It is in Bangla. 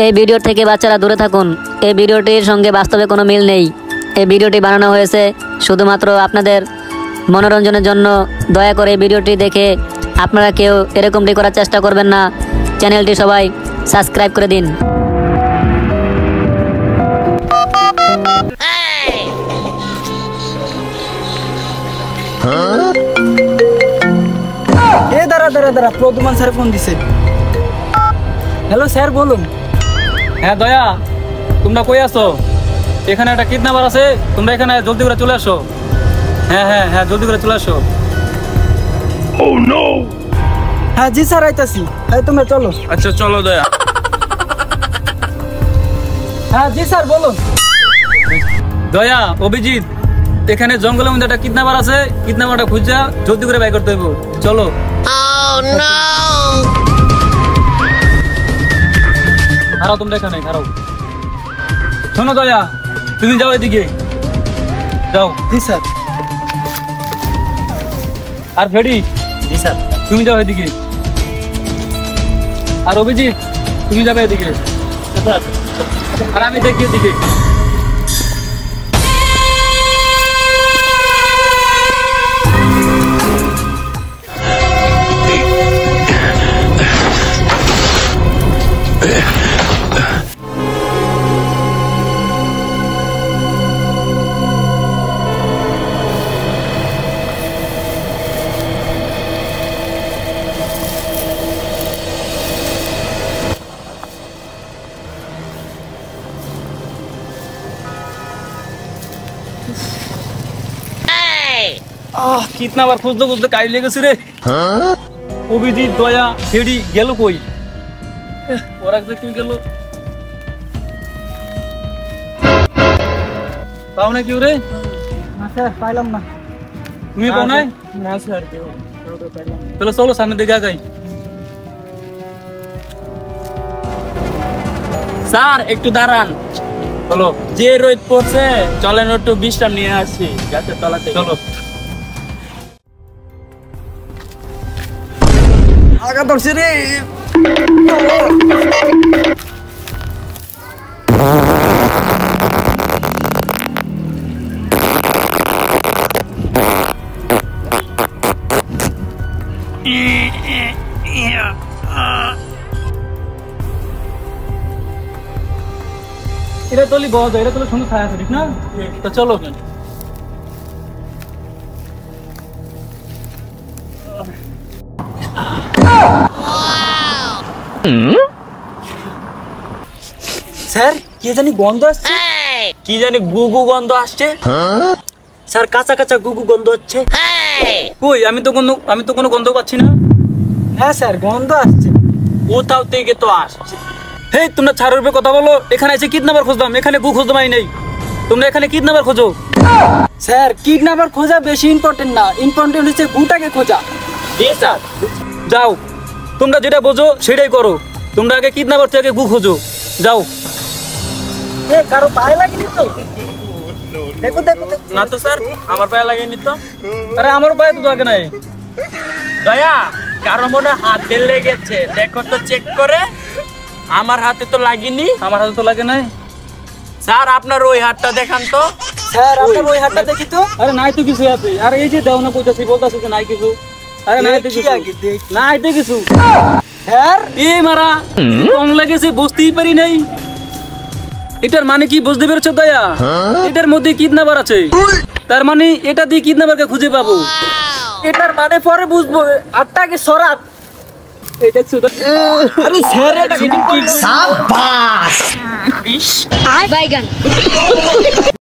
এই ভিডিও থেকে বাচ্চারা দূরে থাকুন। এই ভিডিওটির সঙ্গে বাস্তবে কোনো মিল নেই। এই ভিডিওটি বানানো হয়েছে শুধুমাত্র আপনাদের মনোরঞ্জনের জন্য। দয়া করে এই ভিডিওটি দেখে আপনারা কেউ এরকমটি করার চেষ্টা করবেন না। চ্যানেলটি সবাই সাবস্ক্রাইব করে দিন। দাঁড়া প্রদ্যুমান স্যার ফোন দিছে। হ্যালো স্যার বলুন। হ্যাঁ দয়া, তোমরা কই আছো? এখানে একটা কিডন্যাপার আছে, তোমরা এখানে জলদি করে চলে আসো। হ্যাঁ হ্যাঁ হ্যাঁ জলদি করে চলে আসো। হ্যাঁ জি স্যার আইতাছি। তোমরা চলো। আচ্ছা চলো দয়া। হ্যাঁ জি স্যার বলুন। দয়া, অভিজিৎ, এখানে জঙ্গলের মধ্যে একটা কিডন্যাপার আছে, কিডন্যাপারটা খুঁজা জলদি করে বাই করতে হইব। চলো। খারাও তোমরা এখানে, খারাও। শোনো দয়া, তুমি যাও এদিকে যাও। জি স্যার। আর ফেডি, জি স্যার। তুমি যাও এদিকে। আর অভিজিৎ, তুমি যাবে এদিকে। আর আমি দেখি এদিকে। কিডন্যাপার খুঁজতে খুঁজতে কাজ লেগেছে রে। অভিজিৎ, দয়া, ফেডি গেল কই? ওরা কি গেল? পাও না কেউ রে? না স্যার পাইলাম না। তুমি পাও নাই? না স্যার পাইলাম। তাহলে চলো সামনে দিকে আগাই। স্যার একটু দাঁড়ান। চলো। যে রোদ পড়ছে, চলেন একটু বিশ্রাম নিয়ে আসি গাছের তলাতে। চলো। আগা ধরছে রে। এটা তোলি বড়, এটা তোলে সুন্দর ছায়া আছে, ঠিক না? তো চলো। স্যার কে জানি গন্ধ আসছে। কি জানি গুগু গন্ধ আসছে। স্যার কাঁচা কাঁচা গুগু গন্ধ হচ্ছে। কই, আমি তো কোনো গন্ধ পাচ্ছি না। হ্যাঁ স্যার গন্ধ আসছে। কোথাও থেকে তো আসছে। হেই, তোমরা ছাড়ের উপরে কথা বলো। এখানে এসে কিডন্যাপার খুঁজলাম, এখানে গু খুঁজতে পাই নাই। তোমরা এখানে কিডন্যাপার খোঁজো। স্যার কিডন্যাপার খোঁজা বেশি ইম্পর্টেন্ট না, ইম্পর্টেন্ট হচ্ছে গুটাকে খোঁজা। জি স্যার। যাও, তোমরা যেটা বোঝো সেটাই করো। তোমরা আগে কিডন্যাপার থেকে গু খোঁজো। যাও। কারো পায়ে লাগেনি তো? দেখো দেখো দেখো। না তো স্যার, আমার পায়ে লাগেনি তো। আরে আমারও পায়ে তো লাগে নাই। দয়া, কারো মনে হাত দিয়ে লেগেছে, দেখো তো চেক করে। আমার হাতে তো লাগেনি। আমার হাতে তো লাগে নাই। স্যার আপনার ওই হাতটা দেখান তো। স্যার আপনার ওই হাতটা দেখি তো। আরে নাই তো কিছু আছে। আরে এই যে দেও না কইতাছি, বলতাছি যে নাই কিছু। আরে নাই তো কিছু। নাই তো কিছু। স্যার এই মারা কম লেগেছে, বুঝতেই পারি নাই। এটার মানে কি বুঝতে পেরেছো দয়া? এটার মধ্যে কিডন্যাপার আছে। তার মানে এটা দিয়ে কিডন্যাপারকে খুঁজে পাবো। এটার মানে পরে বুঝবো। আটটাকে সরাত। এই দেখছো তো? আরে স্যার এটা কি? সাবাস। বাইগান।